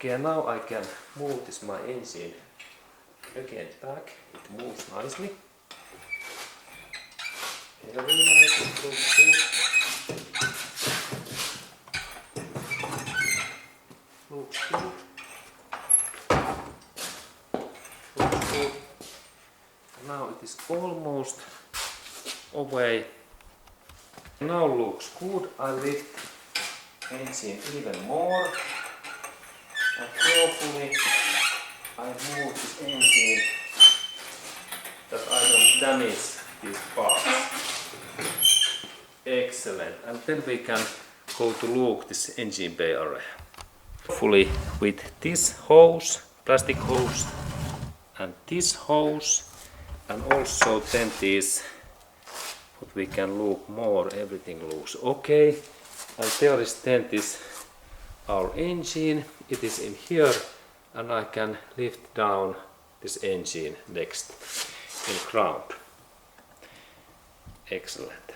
Okay, now I can move this my engine again back. It moves nicely. Very nice, it looks good. Looks good. Looks good. Now it is almost away. Now looks good. I lift engine even more. And carefully I move this engine that I don't damage these parts. Excellent. And then we can go to look this engine bay area. Fully with this hose, plastic hose, and this hose, and also then this, what we can look more, everything looks okay. And there is then this our engine, it is in here, and I can lift down this engine next in ground. Excellent.